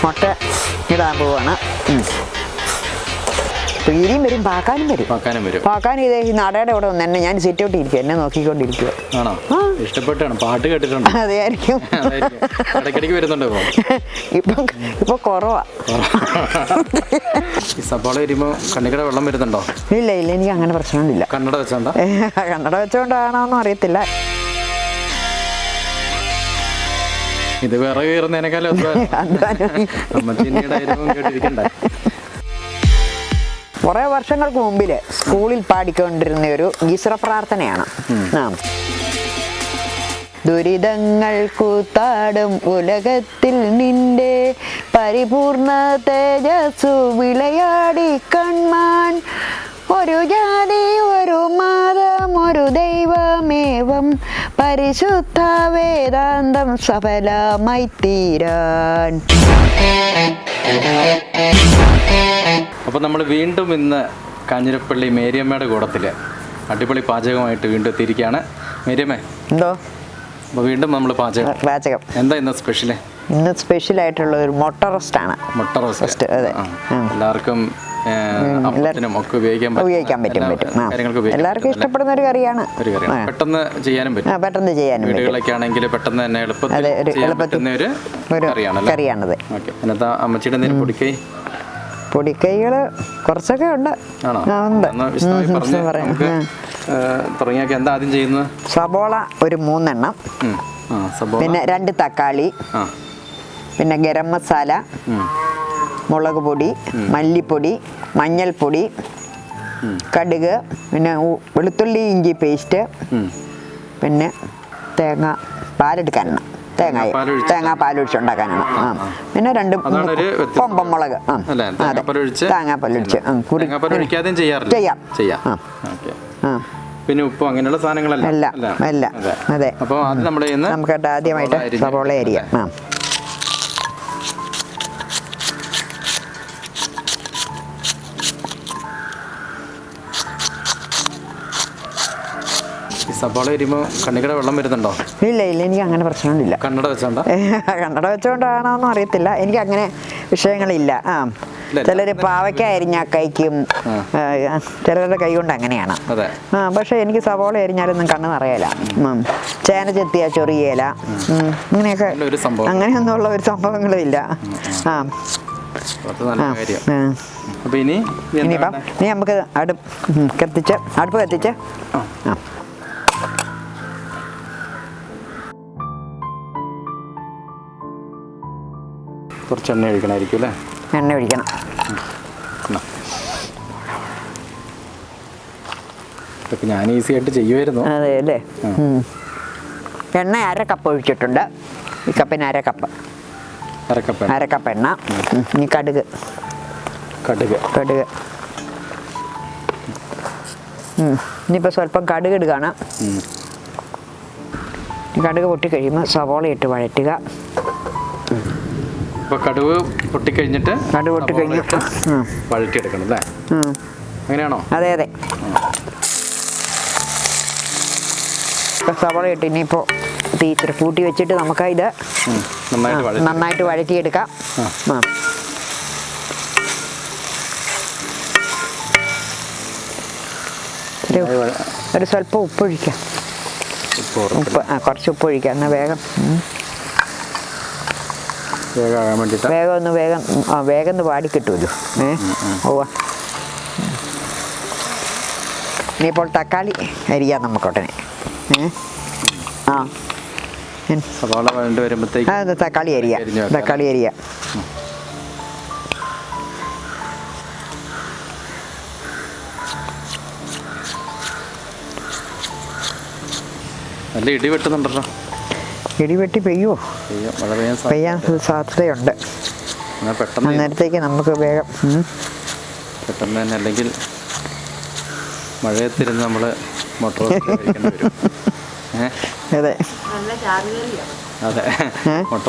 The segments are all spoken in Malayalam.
മുട്ട ഇടാൻ പോവാണ്. പീരിയും വരും, പാക്കാനും വരും. പാക്കാനും ഇതേ ഈ നടയുടെ ഇവിടെ വന്ന് എന്നെ ഞാൻ സിറ്റ് ഔട്ട് ഇരിക്കുക, എന്നെ നോക്കിക്കൊണ്ടിരിക്കുക. ഇഷ്ടപ്പെട്ടാണ് പാട്ട് കേട്ടിട്ടുണ്ട്. അതായിരിക്കും. ഇപ്പൊ കുറവാ. സവാള വരുമ്പോ കണ്ണിക്കട വെള്ളം വരുന്നുണ്ടോ? ഇല്ല ഇല്ല, എനിക്ക് അങ്ങനെ പ്രശ്നമൊന്നുമില്ല. കന്നഡ വെച്ചോണ്ടാ? കന്നഡ വെച്ചോണ്ടാണോന്നും അറിയത്തില്ല. ഇത് വിറക് കയറുന്നതിനേക്കാളും കുറെ വർഷങ്ങൾക്ക് മുമ്പില് സ്കൂളിൽ പാടിക്കൊണ്ടിരുന്ന ഒരു ഈശ്വര പ്രാർത്ഥനയാണ്. ദുരിതങ്ങൾ കൂത്താടും ഉലകത്തിൽ നിന്റെ പരിപൂർണ തേജസ്സു വിളയാടി കൺമാൻ. ഒരു ജാതി ഒരു മതം ഒരു ദൈവമേവം പരിശുദ്ധ വേദാന്തം സഫലമായി തീരാൻ. അപ്പോൾ നമ്മൾ വീണ്ടും ഇന്ന് കാഞ്ഞിരപ്പള്ളി മേരിയമ്മയുടെ കൂടത്തിൽ അടിപൊളി പാചകമായിട്ട് വീണ്ടും എത്തിയിരിക്കുകയാണ്. മേരിയമ്മേ, എന്തോ? അപ്പോൾ വീണ്ടും നമ്മൾ പാചകം എന്താ ഇന്ന് സ്പെഷ്യല്? ഇന്ന് സ്പെഷ്യലായിട്ടുള്ള ഒരു മുട്ട റോസ്റ്റാണ്. മുട്ട റോസ്റ്റ്. അതെ, എല്ലാവർക്കും ഒക്കെ ഉപയോഗിക്കാൻ പറ്റും. എല്ലാവർക്കും ഇഷ്ടപ്പെടുന്ന ഒരു കറിയാണ്. പെട്ടെന്ന് ചെയ്യാനും പറ്റും. പെട്ടെന്ന് ചെയ്യാനും വീടുകളൊക്കെ ആണെങ്കിൽ പെട്ടെന്ന് തന്നെ എളുപ്പത്തിൽ കറിയാണത്. അമ്മച്ചിയുടെ എന്തെങ്കിലും പൊടിക്കൈകള് കുറച്ചൊക്കെ ഉണ്ട്. എന്താ ആദ്യം ചെയ്യുന്നത്? സബോള ഒരു 3 എണ്ണം, പിന്നെ 2 തക്കാളി, പിന്നെ ഗരം മസാല, മുളക് പൊടി, മല്ലിപ്പൊടി, മഞ്ഞൾപ്പൊടി, കടുക്, പിന്നെ വെളുത്തുള്ളി ഇഞ്ചി പേസ്റ്റ്, പിന്നെ തേങ്ങ പാലെടുക്കാനാണ്. തേങ്ങാപ്പാൽ ഒഴിച്ചുണ്ടാക്കാനാണ്. പിന്നെ 2 കൊമ്പമുളക്. അതെ, തേങ്ങാപ്പാലൊഴിച്ച് ചെയ്യാം. പിന്നെ ഉപ്പ് അങ്ങനെയുള്ള സാധനങ്ങളെല്ലാം. അതെ. അപ്പോൾ അത് നമുക്ക് ആദ്യമായിട്ട് സവോള അരിയാം. സവാള വരുമ്പോൾ കണ്ണിക്കട വെള്ളം വരുന്നുണ്ടോ? ഇല്ല ഇല്ല, എനിക്ക് അങ്ങനെ പ്രശ്നമൊന്നുമില്ല. കന്നഡ വെച്ചോണ്ടാ? കന്നഡ വെച്ചോണ്ടാണോന്നും അറിയത്തില്ല, എനിക്ക് അങ്ങനെ വിഷയങ്ങളില്ല. ചിലർ പാവയ്ക്ക അരിഞ്ഞാൽ കഴിക്കും, ചിലരുടെ കൈ കൊണ്ട് അങ്ങനെയാണ്. പക്ഷെ എനിക്ക് സവോള അരിഞ്ഞാലൊന്നും കണ്ണ് നിറയല, ചേന ചെത്തിയാ ചൊറിയേല, അങ്ങനെയൊക്കെ അങ്ങനെയൊന്നുള്ള ഒരു സംഭവങ്ങളും ഇല്ല. ഇനിയിപ്പം നമുക്ക് അടുപ്പ് കത്തിച്ച് കുറച്ച് എണ്ണ ഒഴിക്കണമായിരിക്കും അല്ലേ? എണ്ണ ഒഴിക്കണം. ഇതൊക്കെ ഞാൻ ഈസി ആയിട്ട് ചെയ്യുമായിരുന്നു. അതെ അല്ലേ? എണ്ണ 1/2 കപ്പ് ഒഴിച്ചിട്ടുണ്ട്. ഈ കപ്പിന് 1/2 കപ്പ്. 1/2 കപ്പ് എണ്ണ. ഇനി കടുക്. ഇനിയിപ്പോൾ സ്വല്പം കടുക് ഇടുകയാണ്. കടുക് പൊട്ടിക്കഴിയുമ്പോൾ സവോള ഇട്ട് വഴറ്റുക. കടുക് പൊട്ടിക്കഴിഞ്ഞിട്ട് വഴറ്റിയെടുക്കണം അല്ലേ? അങ്ങനെയാണോ? അതെ. സവോള ഇട്ട് ഇനിയിപ്പോൾ തീ ഇച്ചിരി കൂട്ടി വെച്ചിട്ട് നമുക്ക് ഇത് നന്നായിട്ട് വഴറ്റിയെടുക്കാം. ഒരു സ്വല്പം ഉപ്പൊഴിക്കാം. കുറച്ച് ഉപ്പൊഴിക്കാം, എന്നാൽ വേഗം വേഗം വാടി കിട്ടുമല്ലോ. ഇനിയിപ്പോൾ തക്കാളി അരിയാം നമുക്കൊട്ടനെ. തക്കാളി അരിയാം. നല്ല ഇടി വെട്ടുന്നുണ്ടല്ലോ. ഇടിവെട്ടി പെയ്യുമോ? പെയ്യാൻ സാധ്യതയുണ്ട്. അന്നേരത്തേക്ക് നമുക്ക് വേഗം പെട്ടെന്ന് തന്നെ, അല്ലെങ്കിൽ മഴയത്തിരുന്ന് നമ്മൾ മുട്ട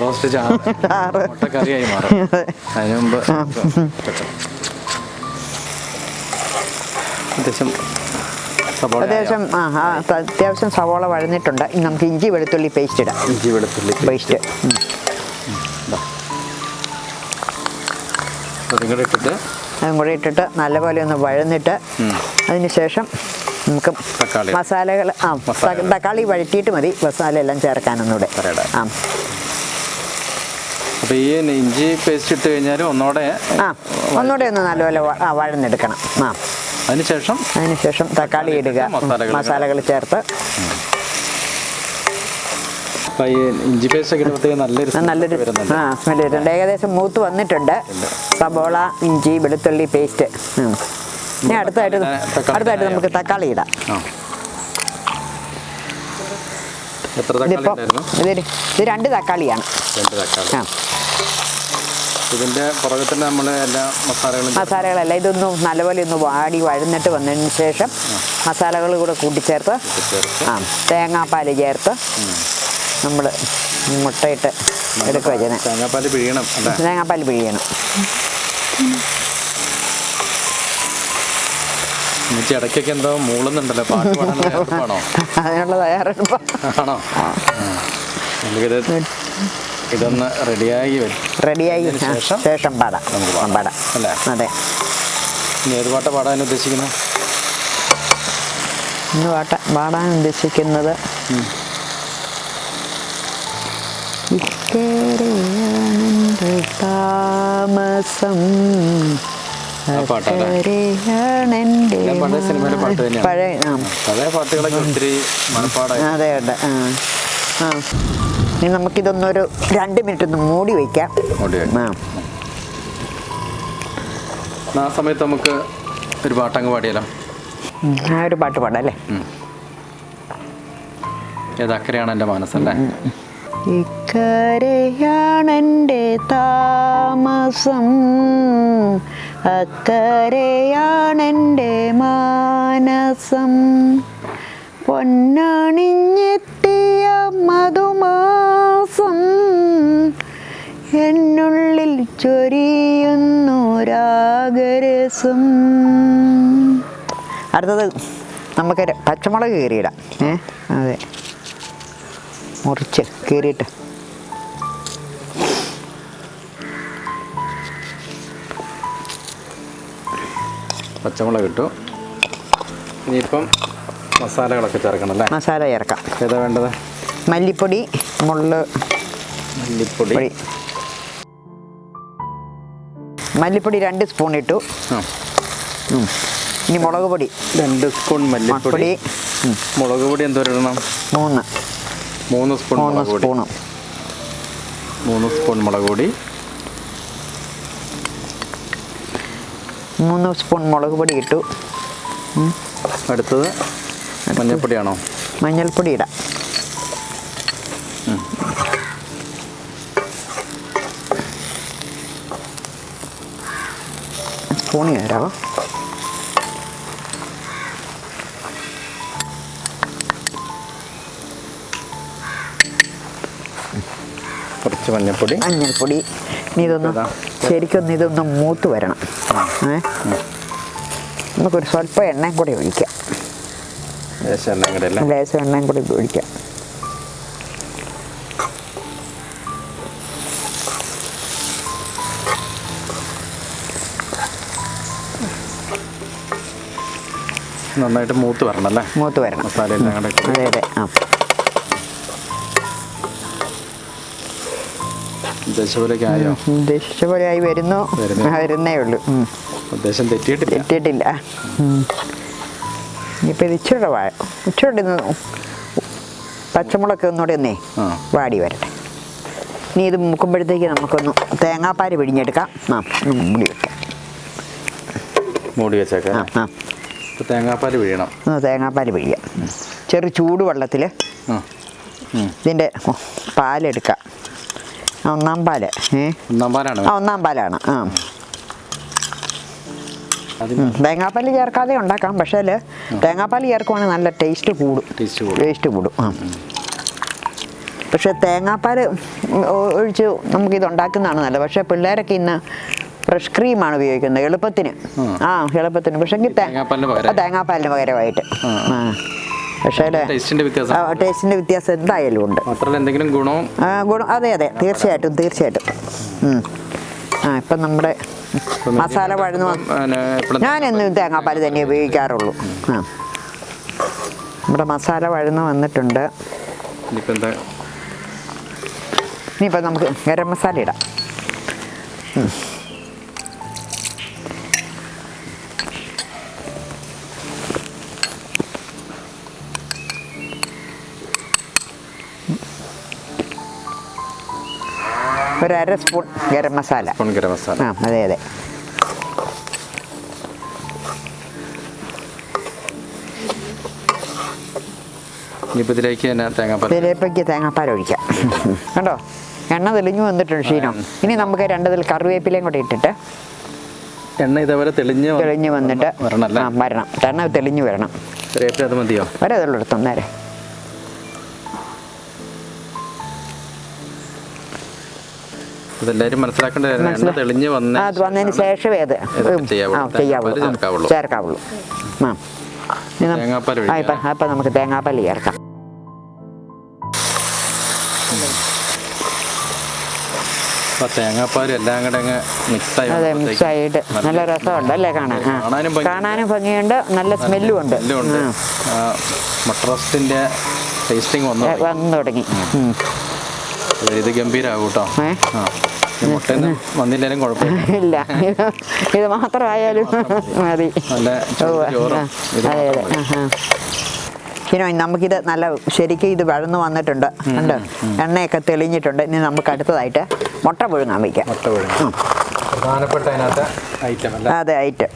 റോസ്റ്റ് മുട്ടക്കറിയായി മാറും. അതിന് മുമ്പ് അത്യാവശ്യം സവോള വഴന്നിട്ടുണ്ട്. ഇനി നമുക്ക് ഇഞ്ചി വെളുത്തുള്ളി പേസ്റ്റ് ഇടാം. അതും കൂടെ ഇട്ടിട്ട് നല്ലപോലെ ഒന്ന് വഴന്നിട്ട് അതിന് ശേഷം നമുക്ക് മസാലകൾ തക്കാളി വഴറ്റിയിട്ട് മതി മസാല എല്ലാം ചേർക്കാനൊന്നുകൂടെ. അപ്പോൾ ഈ ഇഞ്ചി പേസ്റ്റ് ഇട്ട് കഴിഞ്ഞാൽ ഒന്നുകൂടെ ഒന്ന് നല്ലപോലെ വഴന്നെടുക്കണം. അതിനുശേഷം തക്കാളി ഇടുക, മസാലകൾ ചേർത്ത്. ഇഞ്ചി പേസ്റ്റ് നല്ലൊരു സ്മെല്ല് വരുന്നുണ്ട്. ഏകദേശം മൂത്ത് വന്നിട്ടുണ്ട്. സബോള, ഇഞ്ചി, വെളുത്തുള്ളി പേസ്റ്റ്. ഇനി അടുത്തായിട്ട് നമുക്ക് തക്കാളി ഇടാം. ഇത് 2 തക്കാളിയാണ്. ഇതിന്റെ പുറകെ തന്നെ നമ്മൾ എല്ലാ മസാലകളെല്ലാം ഇതൊന്നും നല്ലപോലെ ഒന്ന് വാടി വഴന്നിട്ട് വന്നതിന് ശേഷം മസാലകൾ കൂടെ കൂട്ടിച്ചേർത്ത് തേങ്ങാപ്പാൽ ചേർത്ത് നമ്മൾ മുട്ടയിട്ട് എടുക്കുക. തേങ്ങാപ്പാൽ പിഴിയണം. ഇടയ്ക്കൊക്കെ എന്തോ മൂളുന്നുണ്ടല്ലോ, പാട്ട് പാടാനോ? അതിനുള്ള തയ്യാറെടുപ്പാണോ? ഇതൊന്ന് റെഡിയായി ശേഷം പാടാം. അല്ലേ? അതെ. ഏത് പാട്ടാ പാടാൻ ഉദ്ദേശിക്കുന്നത്? പാടാൻ ഉദ്ദേശിക്കുന്നത് താമസം പഴയ പാട്ടുകളൊക്കെ ഒത്തിരി അതെ ഉണ്ട്. ഇനി നമുക്കിതൊന്നൊരു 2 മിനിറ്റ് ഒന്ന് മൂടി വയ്ക്കാം. ആ സമയത്ത് നമുക്ക് ഒരു പാട്ടങ്ങ് പാടിയാലോ? ഒരു പാട്ട് പാടാം അല്ലേ? ഏതക്കരെയാണ് എൻ്റെ മനസ്സല്ലേ? ഇക്കരെയാണെൻ്റെ താമസം, അക്കരെയാണെൻ്റെ മാനസം, പൊന്നണിഞ്ഞെത്തിയ മധുമാസം, എന്നുള്ളിൽ ചൊരിയുന്നു രാഗരസം. അടുത്തത് നമുക്ക് പച്ചമുളക് കീറിയിടാം. അതെ, മുറിച്ച് കീറിയിട്ട് പച്ചമുളക് ഇട്ടു. ഇനിയിപ്പം മസാലകളൊക്കെ ചേർക്കണം അല്ലേ? മസാല ചേർക്കാം. ഏതാ വേണ്ടത്? മല്ലിപ്പൊടി, മല്ലിപ്പൊടി 2 സ്പൂൺ ഇട്ടു. ഇനി മുളക് പൊടി 2 സ്പൂൺ മല്ലിപ്പൊടി. മുളക് പൊടി എന്തോരം ഇടണം? 3 സ്പൂൺ മുളക് പൊടി. 3 സ്പൂൺ മുളക് പൊടി. 3 സ്പൂൺ മുളക് പൊടി ഇട്ടു. അടുത്തത് മഞ്ഞൾപ്പൊടിയാണോ? മഞ്ഞൾപ്പൊടി ഇടാം. സ്പൂണി തരാമോ? കുറച്ച് മഞ്ഞൾപ്പൊടി. ഇനി ഇതൊന്ന് മൂത്ത് വരണം. നമുക്കൊരു സ്വല്പം എണ്ണയും കൂടി ഒഴിക്കാം. ലേശം എണ്ണയും കൂടി ഒഴിക്കാം. നന്നായിട്ട് മൂത്ത് വരണം അല്ലേ? മൂത്ത് വരണം. മസാല എല്ലാം കൂടെ. അതെ. ഉദ്ദേശിച്ച പോലെ ആയി വരുന്നേ ഉള്ളൂ. ഉദ്ദേശം തെറ്റിയിട്ടില്ല. ഇനിയിപ്പോൾ ഇത് ഇച്ചിരി പച്ചമുളക് ഒന്നുകൂടെ വാടി വരട്ടെ. ഇനി ഇത് മുക്കുമ്പോഴത്തേക്ക് നമുക്കൊന്ന് തേങ്ങാപ്പാൽ പിഴിഞ്ഞെടുക്കാം. മൂടി വെച്ചേക്കാം. തേങ്ങാപ്പാൽ പിഴിയണം. തേങ്ങാപ്പാൽ പിഴിയാം. ചെറു ചൂടുവെള്ളത്തിൽ ഇതിൻ്റെ പാലെടുക്കാം. ഒന്നാം പാലാണ്. തേങ്ങാപ്പാൽ ചേർക്കാതെ ഉണ്ടാക്കാം. പക്ഷേ തേങ്ങാപ്പാൽ ചേർക്കുവാണെങ്കിൽ നല്ല ടേസ്റ്റ് കൂടും. പക്ഷെ തേങ്ങാപ്പാൽ ഒഴിച്ച് നമുക്കിത് ഉണ്ടാക്കുന്നതാണ് നല്ലത്. പക്ഷേ പിള്ളേരൊക്കെ ഇന്ന് ഫ്രഷ് ക്രീമാണ് ഉപയോഗിക്കുന്നത് എളുപ്പത്തിന്. പക്ഷേ തേങ്ങാപ്പാലിന് പകരമായിട്ട്. പക്ഷേ ടേസ്റ്റിന്റെ വ്യത്യാസം എന്തായാലും ഉണ്ട്. എന്തെങ്കിലും ഗുണം? അതെ തീർച്ചയായിട്ടും. ഇപ്പം നമ്മുടെ മസാല വഴന്ന് ഞാനെന്നും തേങ്ങാപ്പാൽ തന്നെ ഉപയോഗിക്കാറുള്ളൂ. നമ്മുടെ മസാല വഴന്ന് വന്നിട്ടുണ്ട്. ഇനിയിപ്പോൾ നമുക്ക് ഗരം മസാല ഇടാം. ഒരു 1/2 സ്പൂൺ ഗരം മസാല. അതെ അതെ. ഇതിലേക്ക് തേങ്ങാപ്പാൽ ഒഴിക്കാം. കണ്ടോ, എണ്ണ തെളിഞ്ഞു വന്നിട്ടുണ്ട് ക്ഷീണം. ഇനി നമുക്ക് 2 ഇതിൽ കറിവേപ്പിലയും കൂടെ ഇട്ടിട്ട് എണ്ണ ഇതേപോലെ തെളിഞ്ഞ് വന്നിട്ട് വരണം. എണ്ണ തെളിഞ്ഞു വരണം. അത് മതിയോ? ഒരേതുള്ളൂ എടുത്തോ നേരെ. ഇതെല്ലാവരും മനസ്സിലാക്കേണ്ടത് അത് വന്നതിന് ശേഷമേ അത് ചേർക്കാവുള്ളൂ. അപ്പം നമുക്ക് തേങ്ങാപ്പാൽ ചേർക്കാം. തേങ്ങാപ്പാലും എല്ലാം കൂടെ മിക്സായിട്ട് നല്ല രസമുണ്ട് അല്ലേ കാണാൻ. കാണാനും ഭംഗിയുണ്ട്, നല്ല സ്മെല്ലും ഉണ്ട്. മുട്ട റോസ്റ്റിന്റെ ടേസ്റ്റിംഗ് വന്നു തുടങ്ങി. ഇത് ഗംഭീരാകും കേട്ടോ. വന്നില്ലേലും കുഴപ്പമില്ല. ഇത് മാത്രമായാലും മതി. അതെ അതെ. പിന്നെ നമുക്കിത് നല്ല ശരിക്കും ഇത് വഴന്നു വന്നിട്ടുണ്ട്. ഉണ്ട്, എണ്ണയൊക്കെ തെളിഞ്ഞിട്ടുണ്ട്. ഇനി നമുക്ക് അടുത്തതായിട്ട് മുട്ട പുഴുങ്ങാൻ വയ്ക്കാം. അതെ, ഐറ്റം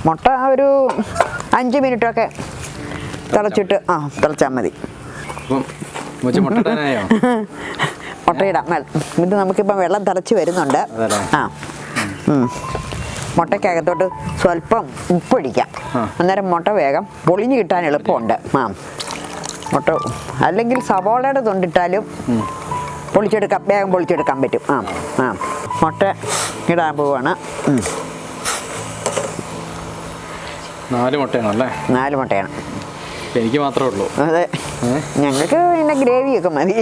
മുട്ട ഒരു 5 മിനിറ്റൊക്കെ തിളച്ചിട്ട് തിളച്ചാൽ മതി. മുട്ടയിടാം. ഇത് നമുക്കിപ്പം വെള്ളം തിളച്ച് വരുന്നുണ്ട്. മുട്ടയ്ക്കകത്തോട്ട് സ്വല്പം ഉപ്പൊഴിക്കാം. അന്നേരം മുട്ട വേഗം പൊളിഞ്ഞു കിട്ടാൻ എളുപ്പമുണ്ട്. മുട്ട അല്ലെങ്കിൽ സവോളയുടെ തൊണ്ടിട്ടാലും വേഗം പൊളിച്ചെടുക്കാൻ പറ്റും. മുട്ട ഇടാൻ പോവാണ്. 4 മുട്ടയാണല്ലേ? 4 മുട്ടയാണ്. എനിക്ക് മാത്രമേ ഉള്ളൂ. അതെ, ഞങ്ങൾക്ക് പിന്നെ ഗ്രേവിയൊക്കെ മതി.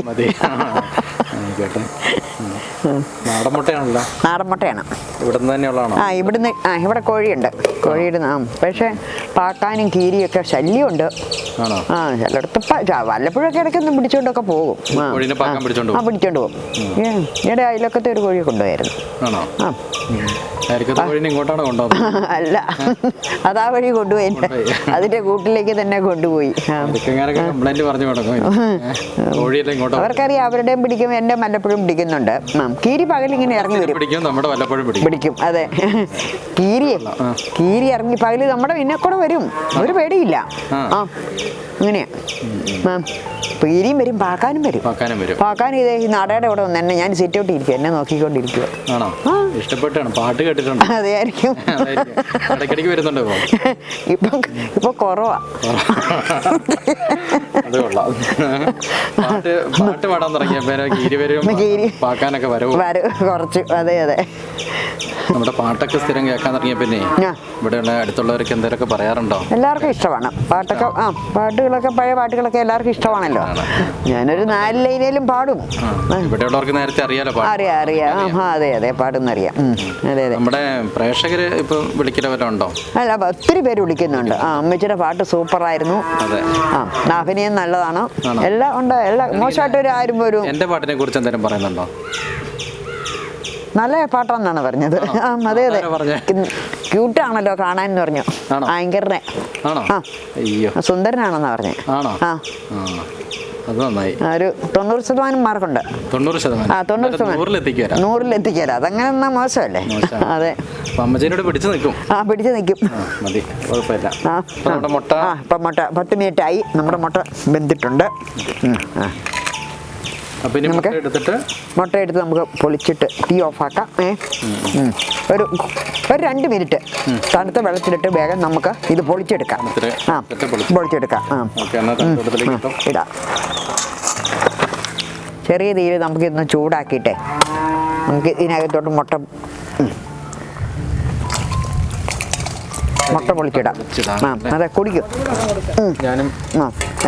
നാടൻ മുട്ടയാണല്ലോ? നാടൻ മുട്ടയാണ്. ഇവിടുന്ന് തന്നെയുള്ളതാണോ? ഇവിടെ കോഴിയുണ്ട്. കോഴിയിടുന്ന പക്ഷെ പാക്കാനും കീരിയൊക്കെ ശല്യമുണ്ട്. ചിലടത്ത് വല്ലപ്പോഴൊക്കെ ഇടയ്ക്കൊന്നും പിടിച്ചോണ്ടൊക്കെ പോകും. പിടിച്ചോണ്ട് പോകും. ഇവിടെ അയലൊക്കത്തെ ഒരു കോഴിയെ കൊണ്ടുപോയായിരുന്നു. അല്ല, അതാ വഴി കൊണ്ടുപോയി. അതിന്റെ കൂട്ടിലേക്ക് തന്നെ കൊണ്ടുപോയി. അവർക്കറിയാം, അവരുടെയും പിടിക്കും, എന്റെ വല്ലപ്പോഴും പിടിക്കുന്നുണ്ട്. കീരി പകലിങ്ങനെ ഇറങ്ങി വരും, പിടിക്കും. അതെ, കീരി ഇറങ്ങി പകല് നമ്മുടെ പിന്നെ കൂടെ വരും. ഒരു പേടിയില്ല. അങ്ങനെയാ. കീരിയും വരും, പാക്കാനും വരും. പാക്കാനും ഇതേ ഈ നടയുടെ ഇവിടെ വന്ന് ഞാൻ സിറ്റ് ഔട്ട് ഇരിക്കും, എന്നെ നോക്കിക്കൊണ്ടിരിക്കുക. ഇഷ്ടപ്പെട്ടാണ് പാട്ട് കേട്ടിട്ടുണ്ട്. അതെയായിരിക്കും. ഇപ്പൊ കുറവാ. പാട്ട് പാടാൻ കുറച്ച്. അതെ അതെ. നമ്മുടെ പാട്ടൊക്കെ സ്ഥിരം കേൾക്കാൻ തുടങ്ങിയ പിന്നെ ഇവിടെയുള്ള അടുത്തുള്ളവർക്ക് എന്തെങ്കിലുമൊക്കെ പറയാറുണ്ടോ? എല്ലാവർക്കും ഇഷ്ടമാണ് പാട്ടൊക്കെ. പാട്ടുകളൊക്കെ, പഴയ പാട്ടുകളൊക്കെ എല്ലാവർക്കും ഇഷ്ടമാണല്ലോ. ഞാനൊരു 4 ലൈനേലും പാടും. ഇവിടെയുള്ളവർക്ക് നേരത്തെ അറിയാലോ? അറിയാം. അതെ അതെ, പാടുന്നറിയാം. അതെ അതെ. നമ്മുടെ പ്രേക്ഷകര് ഇപ്പൊ വിളിക്കലോ? അല്ല, ഒത്തിരി പേര് വിളിക്കുന്നുണ്ട്. അമ്മച്ചിയുടെ പാട്ട് സൂപ്പറായിരുന്നു. അഭിനയം നല്ലതാണ്. എല്ലാം ഉണ്ട്. എല്ലാം മോശമായിട്ട് ആരും വരും. എന്റെ പാട്ടിനെ കുറിച്ച് എന്തെങ്കിലും പറയുന്നുണ്ടോ? നല്ല പാട്ടാണെന്നാണ് പറഞ്ഞത്. അതെ അതെ. ക്യൂട്ടാണല്ലോ കാണാൻ എന്ന് പറഞ്ഞു. ആങ്കറിനെ സുന്ദരനാണെന്നാ പറഞ്ഞേ. ഒരു 90% മാർക്കുണ്ട്. 100% എത്തിക്കാല. അതങ്ങനെ എന്നാ മോശമല്ലേ? അതെ, പിടിച്ചു നിൽക്കും. ഇപ്പൊ മുട്ട 10 മിനിറ്റ് ആയി. നമ്മുടെ മുട്ട വെന്തിട്ടുണ്ട്. മുട്ട എടുത്ത് നമുക്ക് പൊളിച്ചിട്ട് തീ ഓഫാക്കാം. ഒരു 2 മിനിറ്റ് തണുത്ത വെള്ളത്തിലിട്ട് വേഗം നമുക്ക് ഇത് പൊളിച്ചെടുക്കാം. ഇടാം. ചെറിയ തീയിൽ നമുക്ക് ഇതൊന്ന് ചൂടാക്കിയിട്ടേ നമുക്ക് ഇതിനകത്തോട്ട് മുട്ട പൊളിച്ചിടാം. അതെ, കുടിക്കും.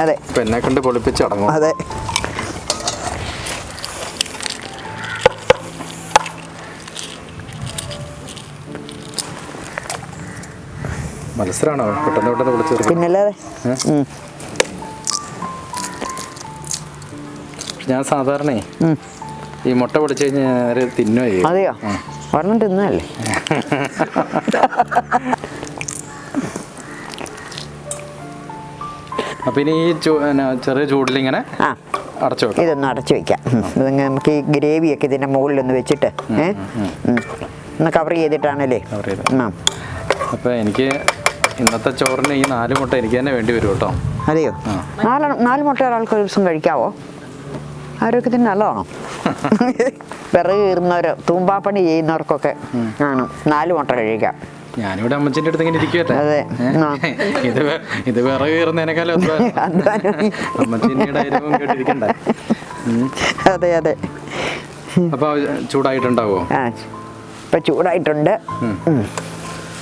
അതെ, എന്നെ കൊണ്ട് പൊളിപ്പിച്ചടങ്ങും. അതെ. മത്സരമാണോ പെട്ടെന്ന് പെട്ടെന്ന് വിളിച്ചു? പിന്നല്ലാതെ. ഞാൻ സാധാരണ ഈ മുട്ട പൊടിച്ചു കഴിഞ്ഞാൽ തിന്നോ? അതെയോ? ഒരെണ്ണം തിന്നല്ലേ. അപ്പം ഇനി ഈ ചെറിയ ചൂടിലിങ്ങനെ അടച്ചു വെക്കാം. ഇതൊന്ന് അടച്ചു വെക്കാം. നമുക്ക് ഈ ഗ്രേവിയൊക്കെ ഇതിൻ്റെ മുകളിലൊന്ന് വെച്ചിട്ട് ഒന്ന് കവർ ചെയ്തിട്ടാണല്ലേ. അപ്പം എനിക്ക് ഇന്നത്തെ ചോറിന് ഈ 4 മുട്ട എനിക്ക് തന്നെ വേണ്ടി വരും കേട്ടോ. അതെയോ? 4 മുട്ട ഒരാൾക്ക് ഒരു ദിവസം കഴിക്കാവോ? ആരോഗ്യത്തിന് നല്ലതാണോ? വിറക് കീറുന്നവരോ തൂമ്പാപ്പണി ചെയ്യുന്നവർക്കൊക്കെ ആണ് 4 മുട്ട കഴിക്കാം. ഞാനിവിടെ അമ്മച്ചിൻ്റെ അടുത്ത് ഇങ്ങനെ ഇരിക്കുവല്ലേ. അതെ. ഇത് വിറക് കീറുന്നതിനേക്കാളും അമ്മച്ചിൻ്റെ കേട്ടിരിക്കണ്ടേ. അതെ അതെ. അപ്പോൾ ചൂടായിട്ടുണ്ടാവോ? ഇപ്പം ചൂടായിട്ടുണ്ട്.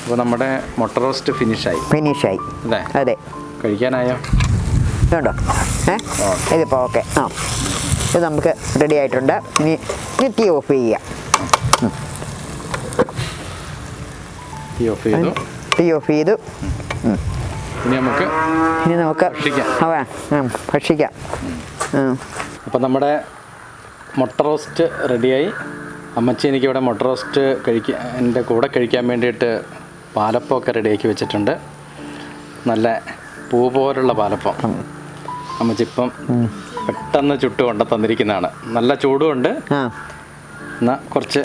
അപ്പോൾ നമ്മുടെ മുട്ട റോസ്റ്റ് ഫിനിഷായി അല്ലേ? അതെ. കഴിക്കാനായോ? ഇതുണ്ടോ? ഇതിപ്പോൾ ഓക്കെ. ഇത് നമുക്ക് റെഡി ആയിട്ടുണ്ട്. ഇനി തീ ഓഫ് ചെയ്യാം. തീ ഓഫ് ചെയ്തു. ഇനി നമുക്ക് ഭക്ഷിക്കാം. അപ്പം നമ്മുടെ മുട്ട റോസ്റ്റ് റെഡിയായി. അമ്മച്ചി എനിക്കിവിടെ മുട്ട റോസ്റ്റ് എൻ്റെ കൂടെ കഴിക്കാൻ വേണ്ടിയിട്ട് പാലപ്പമൊക്കെ റെഡിയാക്കി വെച്ചിട്ടുണ്ട്. നല്ല പൂ പോലുള്ള പാലപ്പം അമ്മച്ചി ഇപ്പം പെട്ടെന്ന് ചുട്ട് കൊണ്ട് തന്നിരിക്കുന്നതാണ്. നല്ല ചൂടുമുണ്ട്. എന്നാൽ കുറച്ച്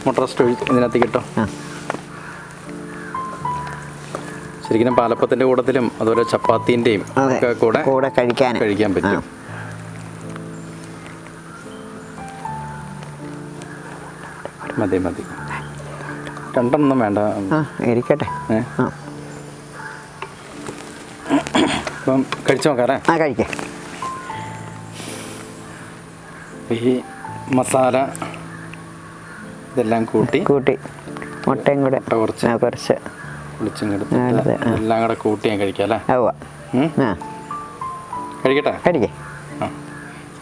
മുട്ട റോസ്റ്റ് ഇതിനകത്ത് കിട്ടും. ശരിക്കും പാലപ്പത്തിൻ്റെ കൂട്ടത്തിലും അതുപോലെ ചപ്പാത്തിൻ്റെയും ഒക്കെ കൂടെ കഴിക്കാൻ പറ്റും. മതി 2 വേണ്ട, ഇരിക്കട്ടെ. അപ്പം കഴിച്ചു നോക്കാറേ. കഴിക്കാം. ഈ മസാല ഇതെല്ലാം കൂട്ടി മുട്ടയും കൂടെ കുറച്ച് പൊളിച്ചിങ്ങെടുത്ത് എല്ലാം കൂടെ കൂട്ടി ഞാൻ കഴിക്കാം അല്ലേ? കഴിക്കട്ടെ.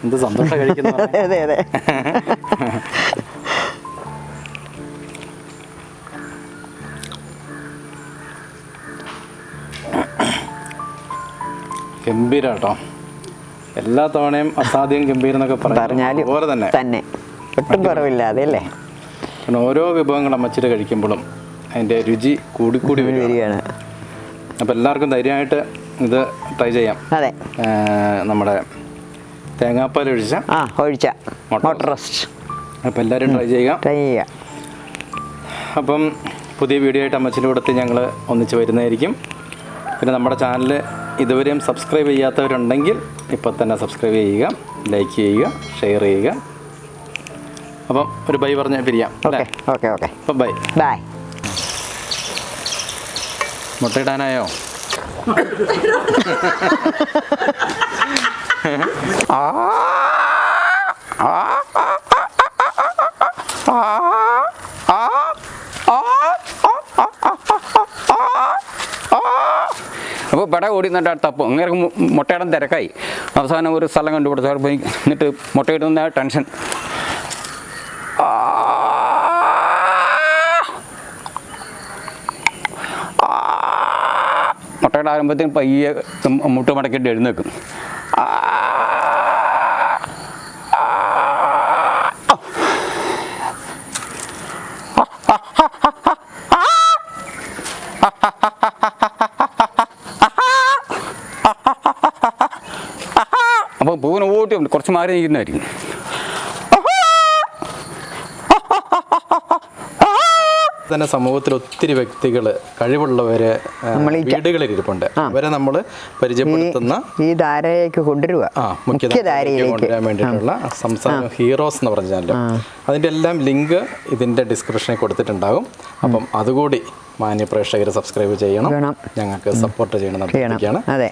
എന്ത് സന്തോഷം കഴിക്കുന്നു. അതെ അതെ. ഗംഭീര കേട്ടോ. എല്ലാ തവണയും അസാധ്യം ഗംഭീരം എന്നൊക്കെ പറഞ്ഞാലും പോലെ തന്നെ ഒട്ടും കുറവില്ലാതെ അല്ലേ. കാരണം ഓരോ വിഭവങ്ങൾ അമ്മച്ചിട്ട് കഴിക്കുമ്പോഴും അതിൻ്റെ രുചി കൂടി വരികയാണ്. അപ്പോൾ എല്ലാവർക്കും ധൈര്യമായിട്ട് ഇത് ട്രൈ ചെയ്യാം. അതെ. നമ്മുടെ തേങ്ങാപ്പാൽ ഒഴിച്ച മുട്ട റോസ്റ്റ്. അപ്പോൾ എല്ലാവരും ട്രൈ ചെയ്യുക. അപ്പം പുതിയ വീഡിയോ ആയിട്ട് അമ്മച്ചിൻ്റെ കൂടത്തിൽ ഞങ്ങൾ ഒന്നിച്ച് വരുന്നതായിരിക്കും. പിന്നെ നമ്മുടെ ചാനൽ ഇതുവരെയും സബ്സ്ക്രൈബ് ചെയ്യാത്തവരുണ്ടെങ്കിൽ ഇപ്പോൾ തന്നെ സബ്സ്ക്രൈബ് ചെയ്യുക, ലൈക്ക് ചെയ്യുക, ഷെയർ ചെയ്യുക. അപ്പം ഒരു ബൈ പറഞ്ഞ് പിരിയാം. ഓക്കെ. അപ്പം ബൈ. മുട്ടയിടാനായോ? അപ്പോൾ പെട ഓടി നിന്നിട്ട് അടുത്തപ്പോൾ അങ്ങനെ മുട്ടയിടം തിരക്കായി. അവസാനം ഒരു സ്ഥലം കണ്ടുപിടിച്ചാൽ പോയി എന്നിട്ട് മുട്ടയിടുന്ന ടെൻഷൻ. മുട്ടയുടെ ആരംഭത്തിന് പയ്യെ മുട്ട മടക്കിയിട്ട് എഴുന്നേക്കും. അപ്പോൾ പൂവിനെ ഓട്ടി കുറച്ച് മാറി നിൽക്കുന്നതായിരിക്കും. തന്നെ സമൂഹത്തിൽ ഒത്തിരി വ്യക്തികൾ കഴിവുള്ളവര് വീടുകളിലിരിപ്പുണ്ട്. അവരെ നമ്മൾ പരിചയപ്പെടുത്തുന്ന ഈ ധാരയിലേക്ക് കൊണ്ടുവരാൻ വേണ്ടിയിട്ടുള്ള സംസാരം ഹീറോസ് എന്ന് പറഞ്ഞാലും അതിൻ്റെ എല്ലാം ലിങ്ക് ഇതിൻ്റെ ഡിസ്ക്രിപ്ഷനിൽ കൊടുത്തിട്ടുണ്ടാകും. അപ്പം അതുകൂടി മാന്യ പ്രേക്ഷകർ സബ്സ്ക്രൈബ് ചെയ്യണം, ഞങ്ങൾക്ക് സപ്പോർട്ട് ചെയ്യണം. അതെ.